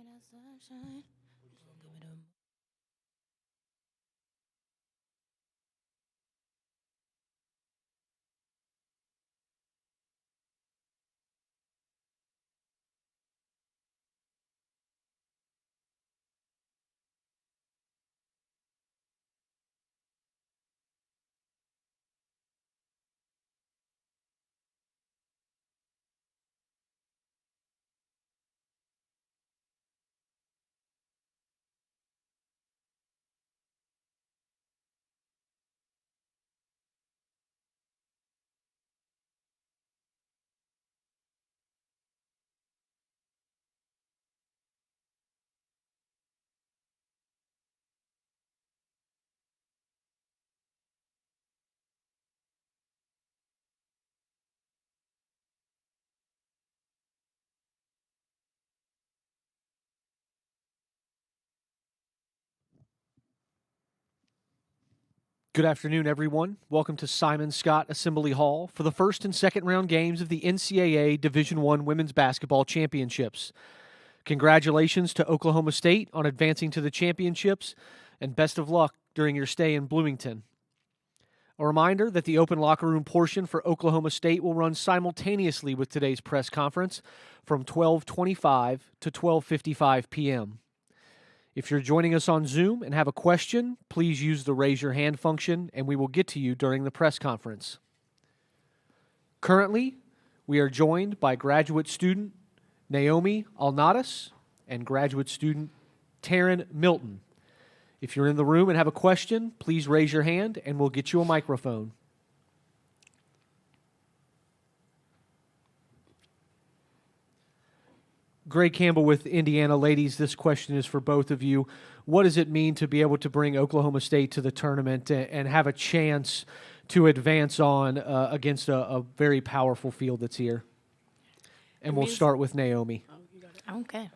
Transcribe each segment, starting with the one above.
that sunshine. Give me the Good afternoon, everyone. Welcome to Simon Scott Assembly Hall for the first and second round games of the NCAA Division I Women's Basketball Championships. Congratulations to Oklahoma State on advancing to the championships, and best of luck during your stay in Bloomington. A reminder that the open locker room portion for Oklahoma State will run simultaneously with today's press conference from 12:25 to 12:55 p.m. If you're joining us on Zoom and have a question, please use the raise your hand function and we will get to you during the press conference. Currently, we are joined by graduate student Naomi Alnadas and graduate student Taryn Milton. If you're in the room and have a question, please raise your hand and we'll get you a microphone. Greg Campbell with Indiana Ladies. This question is for both of you. What does it mean to be able to bring Oklahoma State to the tournament and have a chance to advance on against a very powerful field that's here? And we'll start with Naomi. Okay.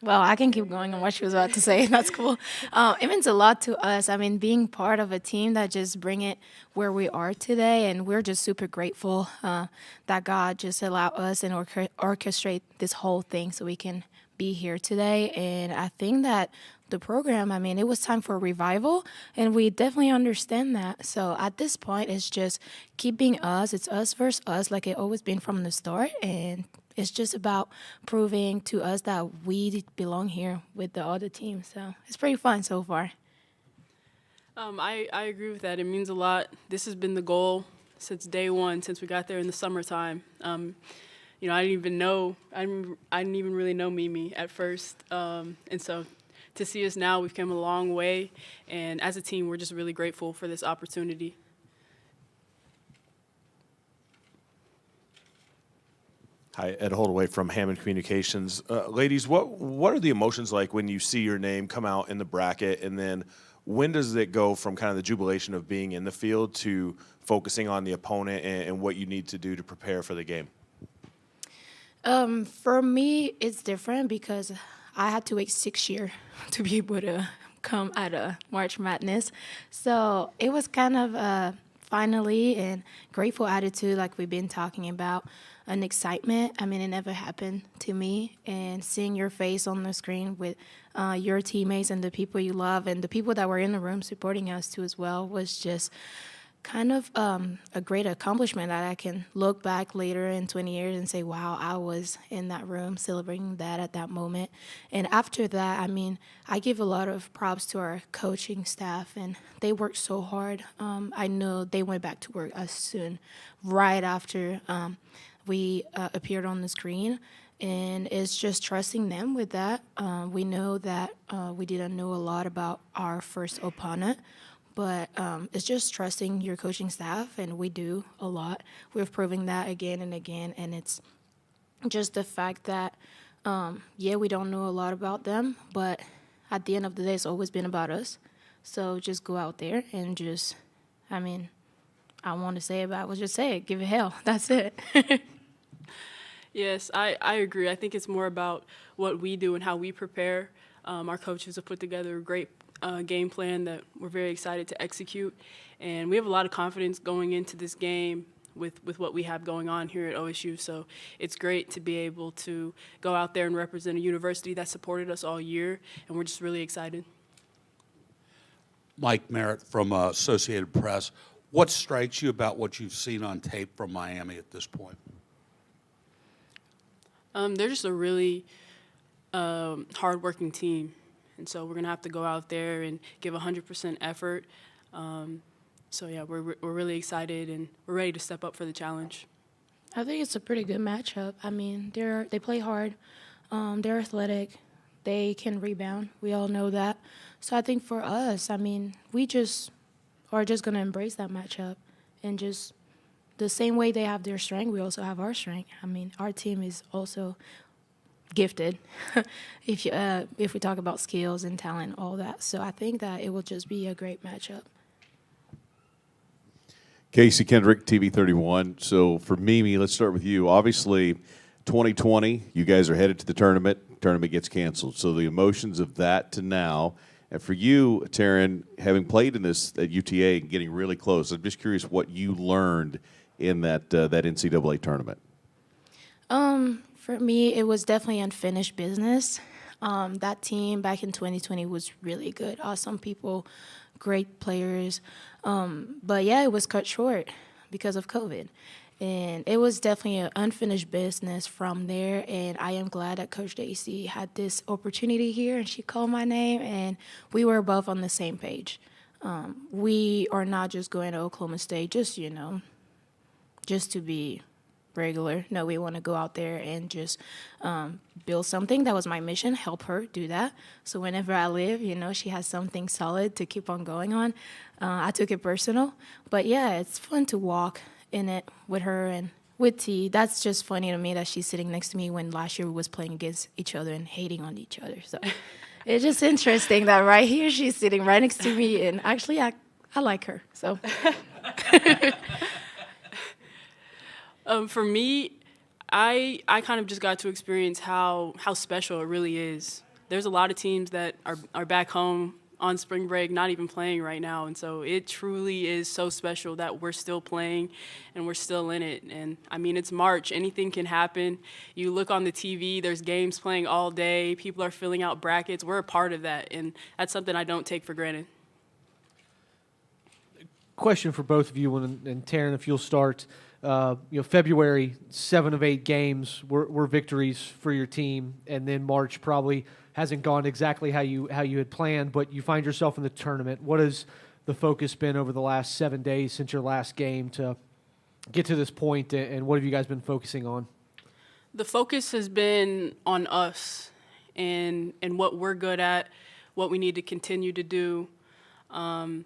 Well, I can keep going on what she was about to say. That's cool. It means a lot to us. I mean, being part of a team that just bring it where we are today, and we're just super grateful that God just allowed us and orchestrate this whole thing so we can be here today. And I think that the program, I mean, it was time for a revival, and we definitely understand that. So at this point, it's just keep being us. It's us versus us, like it always been from the start, and it's just about proving to us that we belong here with the other teams. So it's pretty fun so far. I agree with that. It means a lot. This has been the goal since day one, since we got there in the summertime. I didn't even really know Mimi at first. And so to see us now, we've come a long way. And as a team, we're just really grateful for this opportunity. Hi, Ed Holdaway from Hammond Communications. Ladies, what are the emotions like when you see your name come out in the bracket, and then when does it go from kind of the jubilation of being in the field to focusing on the opponent and what you need to do to prepare for the game? For me, it's different because I had to wait 6 years to be able to come at a March Madness. So it was kind of finally and grateful attitude like we've been talking about. An excitement. I mean, it never happened to me. And seeing your face on the screen with your teammates and the people you love and the people that were in the room supporting us too as well was just kind of a great accomplishment that I can look back later in 20 years and say, wow, I was in that room celebrating that at that moment. And after that, I mean, I give a lot of props to our coaching staff, and they worked so hard. I know they went back to work as soon, right after we appeared on the screen, and it's just trusting them with that. We know that we didn't know a lot about our first opponent, but it's just trusting your coaching staff, and we do a lot. We've proven that again and again, and it's just the fact that, we don't know a lot about them, but at the end of the day, it's always been about us. So just go out there and just, I want to say it, but I will just say it. Give it hell. That's it. Yes, I agree. I think it's more about what we do and how we prepare. Our coaches have put together a great game plan that we're very excited to execute. And we have a lot of confidence going into this game. with what we have going on here at OSU. So it's great to be able to go out there and represent a university that supported us all year, and we're just really excited. Mike Merritt from Associated Press. What strikes you about what you've seen on tape from Miami at this point? They're just a really hardworking team, and so we're gonna have to go out there and give 100% effort. So yeah, we're really excited and we're ready to step up for the challenge. I think it's a pretty good matchup. I mean, they play hard. They're athletic. They can rebound. We all know that. So I think for us, I mean, we just are just going to embrace that matchup and just the same way they have their strength, we also have our strength. I mean, our team is also gifted if we talk about skills and talent, all that. So I think that it will just be a great matchup. Casey Kendrick, TV 31. So for Mimi, let's start with you. Obviously, 2020, you guys are headed to the tournament. Tournament gets canceled. So the emotions of that to now. And for you, Taryn, having played in this at UTA and getting really close, I'm just curious what you learned in that NCAA tournament. For me, it was definitely unfinished business. That team back in 2020 was really good. Awesome people, great players. But yeah, it was cut short because of COVID. And it was definitely an unfinished business from there. And I am glad that Coach Dacey had this opportunity here and she called my name and we were both on the same page. We are not just going to Oklahoma State just to be regular. No, we want to go out there and just build something. That was my mission, help her do that. So whenever I leave, she has something solid to keep on going on. I took it personal. But, yeah, it's fun to walk in it with her and with T. That's just funny to me that she's sitting next to me when last year we was playing against each other and hating on each other. So it's just interesting that right here she's sitting right next to me. And actually, I like her. So. For me, I kind of just got to experience how special it really is. There's a lot of teams that are back home on spring break, not even playing right now. And so it truly is so special that we're still playing and we're still in it. And, I mean, it's March. Anything can happen. You look on the TV, there's games playing all day. People are filling out brackets. We're a part of that, and that's something I don't take for granted. Question for both of you, and Taryn, if you'll start. February, 7 of 8 games were victories for your team, and then March probably hasn't gone exactly how you had planned, but you find yourself in the tournament. What has the focus been over the last 7 days since your last game to get to this point, and what have you guys been focusing on? The focus has been on us and what we're good at, what we need to continue to do. And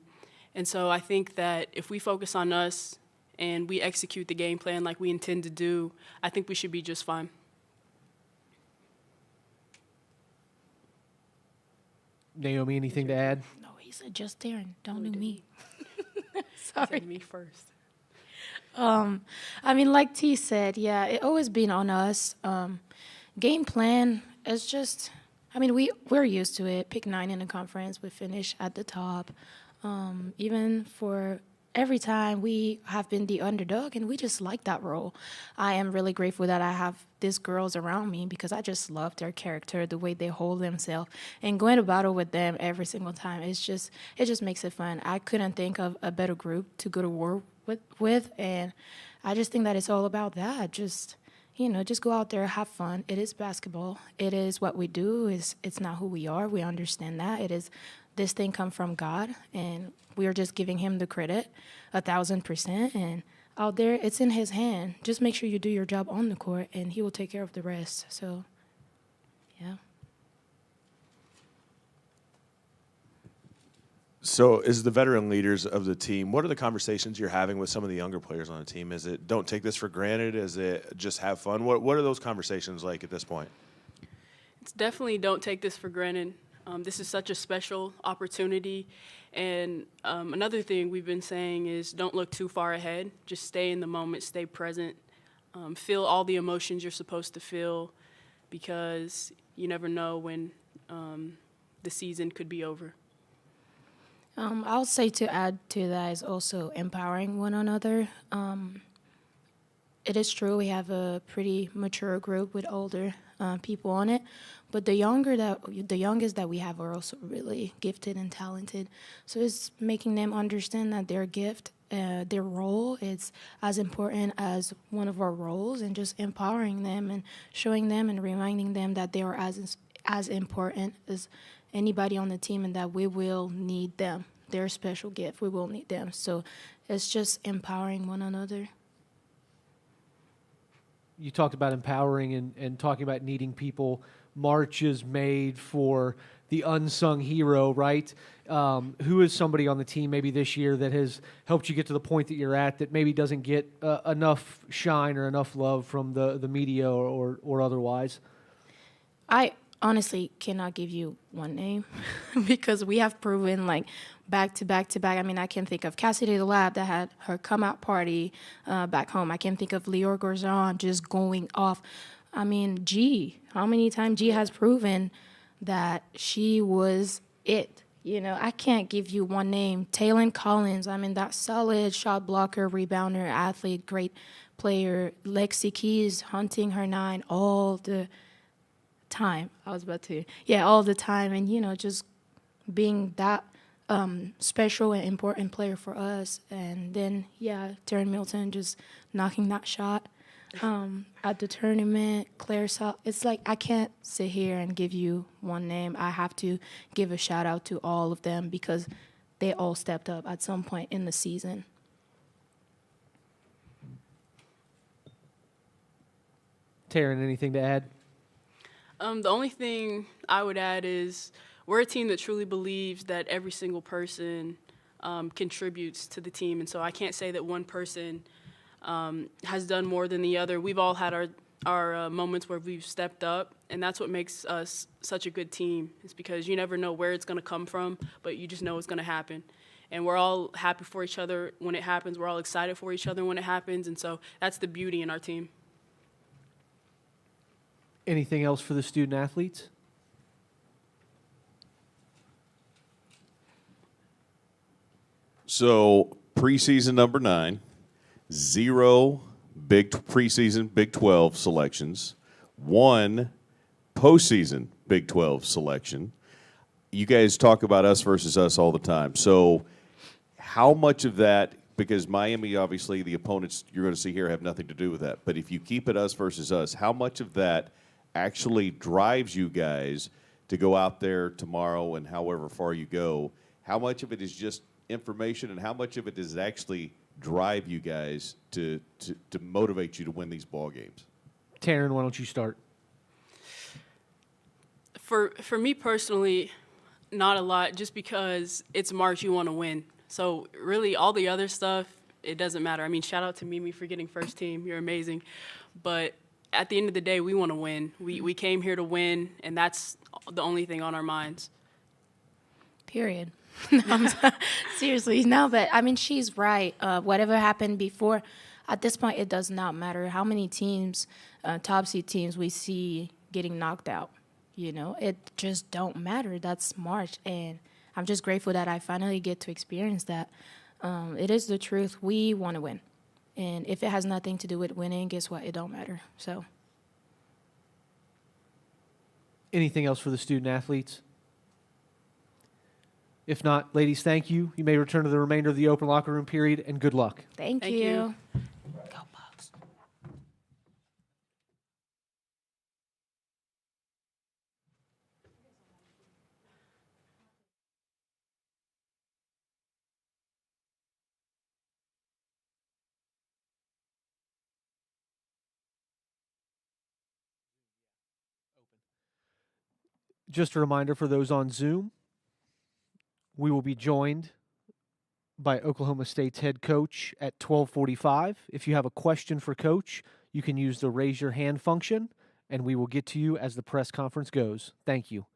so I think that if we focus on us and we execute the game plan like we intend to do, I think we should be just fine. Naomi, anything to add? No, he said just Taryn. Don't do me. Sorry. Me first. I mean, like T said, yeah, it always been on us. Game plan is just, I mean, we're used to it. Pick 9 in the conference, we finish at the top. Even for every time we have been the underdog, and we just like that role. I am really grateful that I have these girls around me because I just love their character, the way they hold themselves, and going to battle with them every single time. It just makes it fun. I couldn't think of a better group to go to war with, and I just think that it's all about that. Just go out there, have fun. It is basketball. It is what we do. It's not who we are. We understand that. It is. This thing come from God, and we are just giving him the credit 1,000%. And out there, it's in his hand. Just make sure you do your job on the court, and he will take care of the rest. So, yeah. So as the veteran leaders of the team, what are the conversations you're having with some of the younger players on the team? Is it don't take this for granted? Is it just have fun? What are those conversations like at this point? It's definitely don't take this for granted. This is such a special opportunity. And another thing we've been saying is don't look too far ahead. Just stay in the moment, stay present. Feel all the emotions you're supposed to feel because you never know when the season could be over. I'll say to add to that is also empowering one another. it is true we have a pretty mature group with older people on it, but the youngest that we have are also really gifted and talented. So it's making them understand that their gift, their role is as important as one of our roles, and just empowering them and showing them and reminding them that they are as important as anybody on the team, and that we will need them. They're a special gift. We will need them. So it's just empowering one another. You talked about empowering and talking about needing people. March is made for the unsung hero, right? Who is somebody on the team maybe this year that has helped you get to the point that you're at that maybe doesn't get enough shine or enough love from the media or otherwise? I honestly cannot give you one name because we have proven like back to back to back. I mean, I can think of Cassidy the Lab that had her come out party back home. I can think of Lior Gorzon just going off. I mean, how many times G has proven that she was it? You know, I can't give you one name. Taylon Collins, I mean, that solid shot blocker, rebounder, athlete, great player. Lexi Keys hunting her nine all the time. All the time. And, you know, just being that special and important player for us. And then, Taryn Milton just knocking that shot at the tournament. Claire saw. It's like I can't sit here and give you one name. I have to give a shout out to all of them because they all stepped up at some point in the season. Taryn, anything to add? The only thing I would add is we're a team that truly believes that every single person contributes to the team. And so I can't say that one person has done more than the other. We've all had our moments where we've stepped up, and that's what makes us such a good team. It's because you never know where it's going to come from, but you just know it's going to happen. And we're all happy for each other when it happens. We're all excited for each other when it happens. And so that's the beauty in our team. Anything else for the student athletes? So preseason number 9, 0 preseason Big 12 selections, 1 postseason Big 12 selection. You guys talk about us versus us all the time. So how much of that, because Miami, obviously, the opponents you're going to see here have nothing to do with that. But if you keep it us versus us, how much of that actually drives you guys to go out there tomorrow and however far you go? How much of it is just information, and how much of it does actually drive you guys to motivate you to win these ball games? Taryn, why don't you start? For me personally, not a lot, just because it's March, you want to win. So really all the other stuff, it doesn't matter. I mean, shout out to Mimi for getting first team. You're amazing. But at the end of the day, we want to win. We came here to win, and that's the only thing on our minds. Period. Seriously, no, but I mean, she's right. Whatever happened before, at this point, it does not matter how many teams, top seed teams, we see getting knocked out. You know, it just don't matter. That's March, and I'm just grateful that I finally get to experience that. It is the truth. We want to win. And if it has nothing to do with winning, guess what? It don't matter. So. Anything else for the student athletes? If not, ladies, thank you. You may return to the remainder of the open locker room period, and good luck. Thank Thank you. you. Go Bucks. Just a reminder for those on Zoom, we will be joined by Oklahoma State's head coach at 12:45. If you have a question for Coach, you can use the raise your hand function, and we will get to you as the press conference goes. Thank you.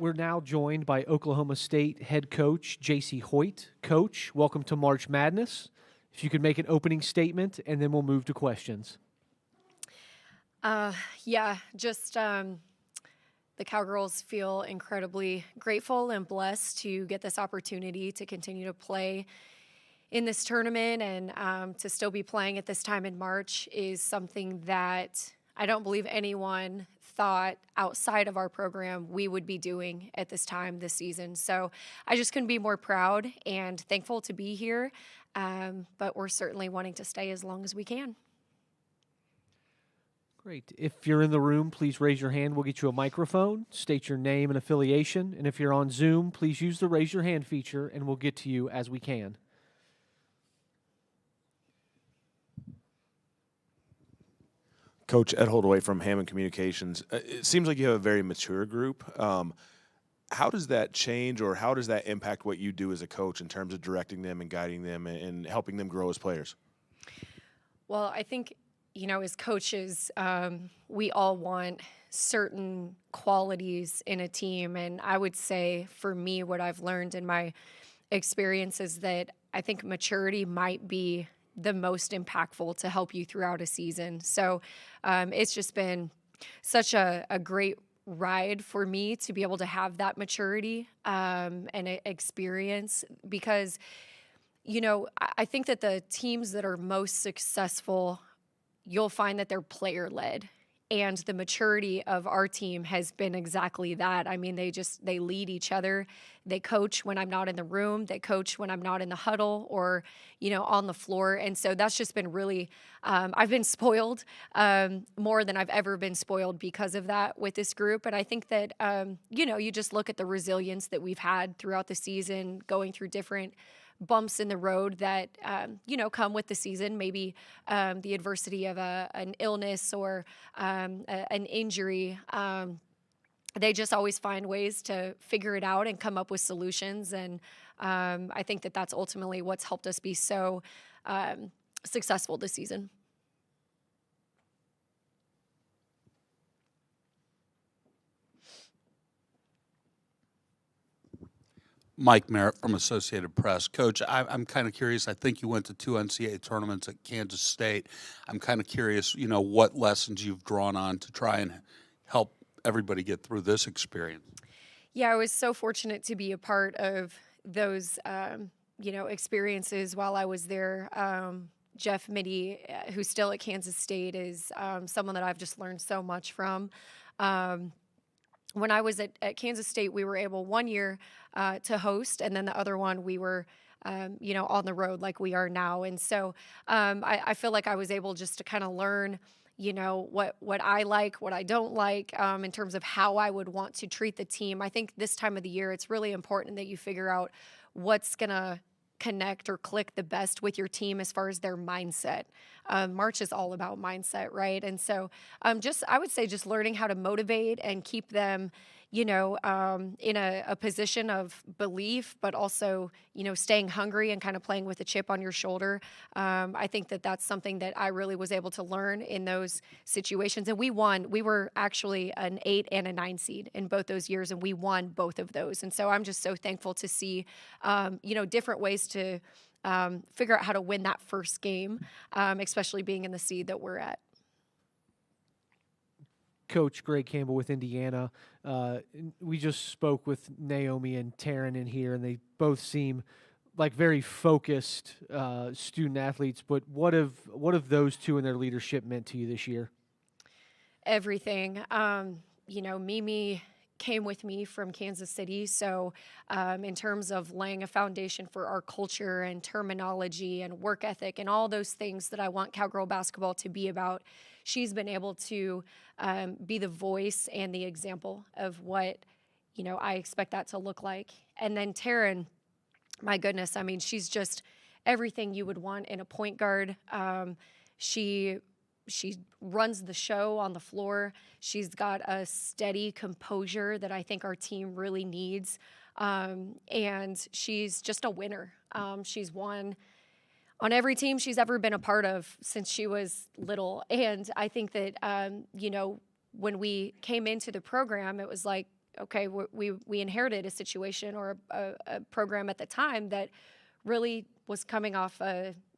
We're now joined by Oklahoma State head coach J.C. Hoyt. Coach, welcome to March Madness. If you could make an opening statement, and then we'll move to questions. The Cowgirls feel incredibly grateful and blessed to get this opportunity to continue to play in this tournament, and to still be playing at this time in March is something that I don't believe anyone thought outside of our program we would be doing at this time this season. So I just couldn't be more proud and thankful to be here, but we're certainly wanting to stay as long as we can. Great. If you're in the room, please raise your hand. We'll get you a microphone. State your name and affiliation. And if you're on Zoom, please use the raise your hand feature, and we'll get to you as we can. Coach, Ed Holdaway from Hammond Communications. It seems like you have a very mature group. How does that change, or how does that impact what you do as a coach in terms of directing them and guiding them and helping them grow as players? Well, I think, as coaches, we all want certain qualities in a team. And I would say for me, what I've learned in my experience is that I think maturity might be the most impactful to help you throughout a season. So it's just been such a great ride for me to be able to have that maturity and experience, because, I think that the teams that are most successful, you'll find that they're player-led. And the maturity of our team has been exactly that. I mean, they lead each other. They coach when I'm not in the room. They coach when I'm not in the huddle or, on the floor. And so that's just been really, I've been spoiled more than I've ever been spoiled because of that with this group. And I think that, you just look at the resilience that we've had throughout the season, going through different bumps in the road that, come with the season, maybe the adversity of an illness or an injury. They just always find ways to figure it out and come up with solutions. And I think that that's ultimately what's helped us be so successful this season. Mike Merritt from Associated Press. Coach, I'm kind of curious. I think you went to 2 NCAA tournaments at Kansas State. I'm kind of curious, what lessons you've drawn on to try and help everybody get through this experience. Yeah, I was so fortunate to be a part of those, experiences while I was there. Jeff Mitty, who's still at Kansas State, is someone that I've just learned so much from. When I was at Kansas State, we were able one year to host, and then the other one we were, on the road like we are now. And so I feel like I was able just to kind of learn, what I like, what I don't like, in terms of how I would want to treat the team. I think this time of the year, it's really important that you figure out what's going to connect or click the best with your team as far as their mindset. March is all about mindset, right? And so I would say just learning how to motivate and keep them, in a position of belief, but also, staying hungry and kind of playing with a chip on your shoulder. I think that that's something that I really was able to learn in those situations. And we won. We were actually an 8 and a 9 seed in both those years, and we won both of those. And so I'm just so thankful to see, different ways to figure out how to win that first game, especially being in the seed that we're at. Coach Greg Campbell with Indiana. We just spoke with Naomi and Taryn in here, and they both seem like very focused student athletes. But what have those two and their leadership meant to you this year? Everything. Mimi came with me from Kansas City. So in terms of laying a foundation for our culture and terminology and work ethic and all those things that I want Cowgirl basketball to be about, she's been able to be the voice and the example of what, I expect that to look like. And then Taryn, my goodness, I mean, she's just everything you would want in a point guard. She runs the show on the floor. She's got a steady composure that I think our team really needs. And she's just a winner. She's won on every team she's ever been a part of since she was little. And I think that, when we came into the program, it was like, okay, we inherited a situation or a program at the time that really was coming off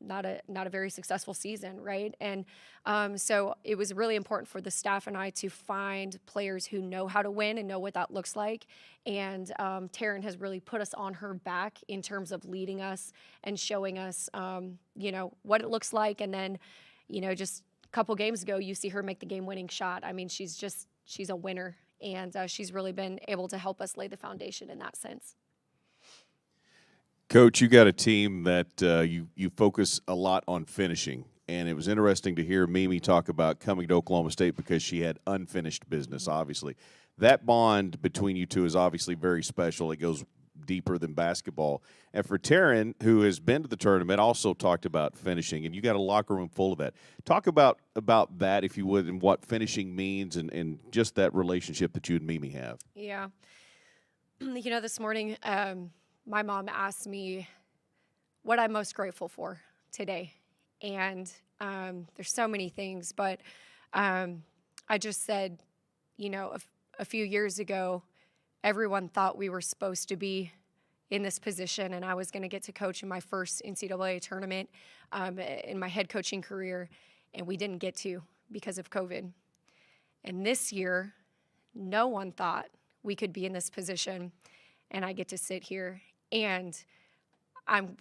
not a very successful season, right? And so it was really important for the staff and I to find players who know how to win and know what that looks like. And Taryn has really put us on her back in terms of leading us and showing us, what it looks like. And then, just a couple games ago, you see her make the game-winning shot. I mean, she's a winner, and she's really been able to help us lay the foundation in that sense. Coach, you got a team that you focus a lot on finishing, and it was interesting to hear Mimi talk about coming to Oklahoma State because she had unfinished business, obviously. That bond between you two is obviously very special. It goes deeper than basketball. And for Taryn, who has been to the tournament, also talked about finishing, and you got a locker room full of that. Talk about that, if you would, and what finishing means and just that relationship that you and Mimi have. Yeah. This morning my mom asked me what I'm most grateful for today. And there's so many things, but I just said, a few years ago, everyone thought we were supposed to be in this position, and I was going to get to coach in my first NCAA tournament in my head coaching career, and we didn't get to because of COVID. And this year, no one thought we could be in this position, and I get to sit here. And I'm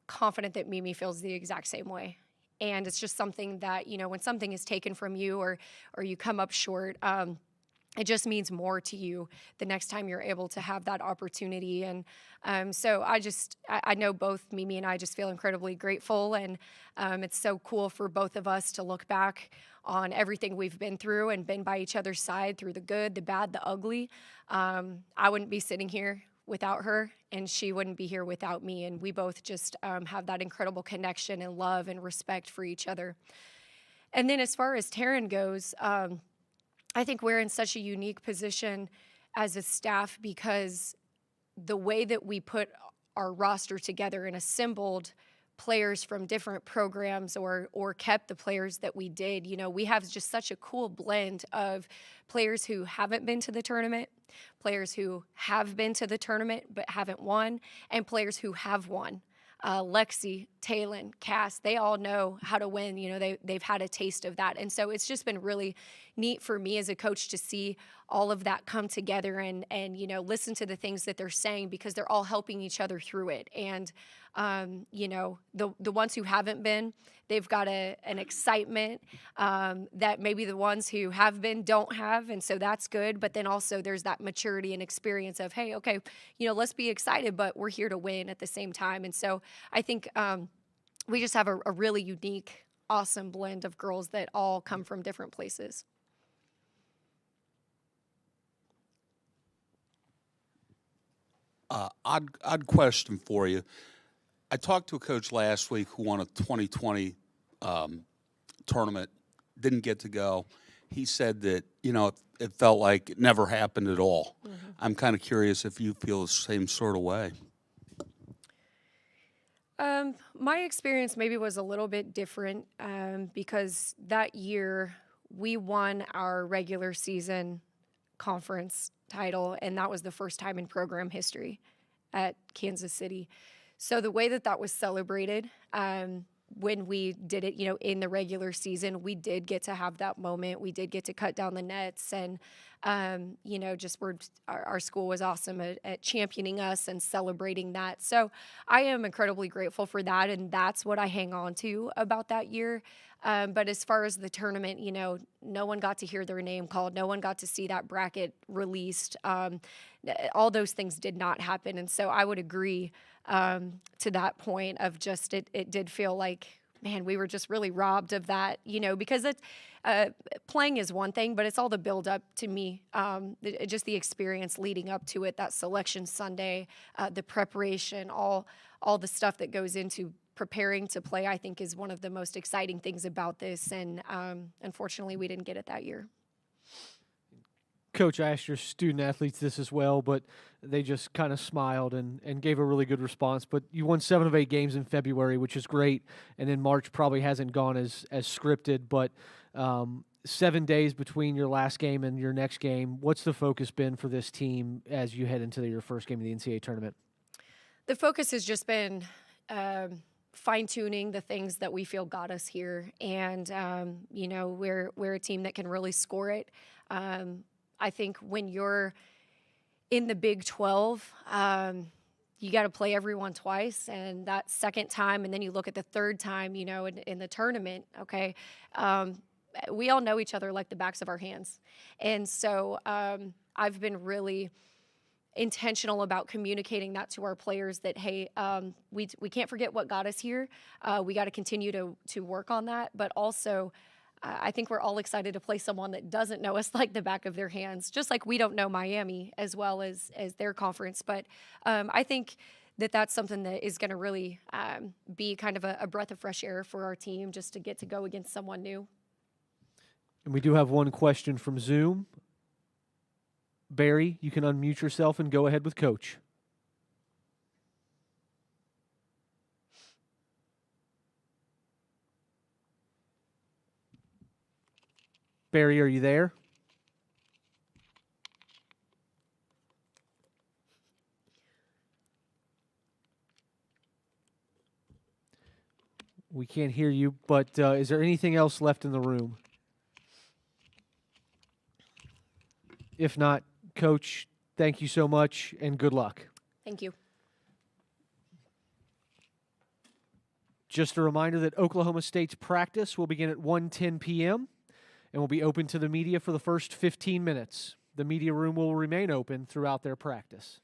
confident that Mimi feels the exact same way. And it's just something that, when something is taken from you or you come up short, it just means more to you the next time you're able to have that opportunity. And so I know both Mimi and I just feel incredibly grateful. And it's so cool for both of us to look back on everything we've been through and been by each other's side through the good, the bad, the ugly. I wouldn't be sitting here without her, and she wouldn't be here without me. And we both just have that incredible connection and love and respect for each other. And then as far as Taryn goes, I think we're in such a unique position as a staff because the way that we put our roster together and assembled players from different programs or kept the players that we did, we have just such a cool blend of players who haven't been to the tournament, players who have been to the tournament but haven't won, and players who have won. Lexi, Taylon, Cass, they all know how to win. They've had a taste of that. And so it's just been really neat for me as a coach to see all of that come together and listen to the things that they're saying because they're all helping each other through it. And, the ones who haven't been, they've got an excitement that maybe the ones who have been don't have. And so that's good. But then also there's that maturity and experience of, hey, okay, let's be excited, but we're here to win at the same time. And so I think we just have a really unique, awesome blend of girls that all come from different places. Odd question for you. I talked to a coach last week who won a 2020 tournament, didn't get to go. He said that, it felt like it never happened at all. Mm-hmm. I'm kind of curious if you feel the same sort of way. My experience maybe was a little bit different because that year we won our regular season conference title, and that was the first time in program history at Kansas City. So the way that was celebrated when we did it, in the regular season, we did get to have that moment. We did get to cut down the nets, and our school was awesome at championing us and celebrating that. So I am incredibly grateful for that, and that's what I hang on to about that year. But as far as the tournament, no one got to hear their name called. No one got to see that bracket released. All those things did not happen. And so I would agree to that point of just it did feel like, man, we were just really robbed of that, because playing is one thing, but it's all the build up to me, just the experience leading up to it, that selection Sunday, the preparation, all the stuff that goes into preparing to play, I think is one of the most exciting things about this. And unfortunately, we didn't get it that year. Coach, I asked your student athletes this as well, but they just kind of smiled and gave a really good response. But you won 7 of 8 games in February, which is great. And then March probably hasn't gone as scripted. But 7 days between your last game and your next game. What's the focus been for this team as you head into your first game of the NCAA tournament? The focus has just been fine-tuning the things that we feel got us here, and we're a team that can really score it. I think when you're in the Big 12, you got to play everyone twice, and that second time, and then you look at the third time, in the tournament. Okay, we all know each other like the backs of our hands, and so I've been really intentional about communicating that to our players that, hey, we can't forget what got us here. We got to continue to work on that. But also, I think we're all excited to play someone that doesn't know us like the back of their hands, just like we don't know Miami as well as their conference. But I think that's something that is going to really be kind of a breath of fresh air for our team, just to get to go against someone new. And we do have one question from Zoom. Barry, you can unmute yourself and go ahead with Coach. Barry, are you there? We can't hear you, but is there anything else left in the room? If not, Coach, thank you so much and good luck. Thank you. Just a reminder that Oklahoma State's practice will begin at 1:10 p.m. and will be open to the media for the first 15 minutes. The media room will remain open throughout their practice.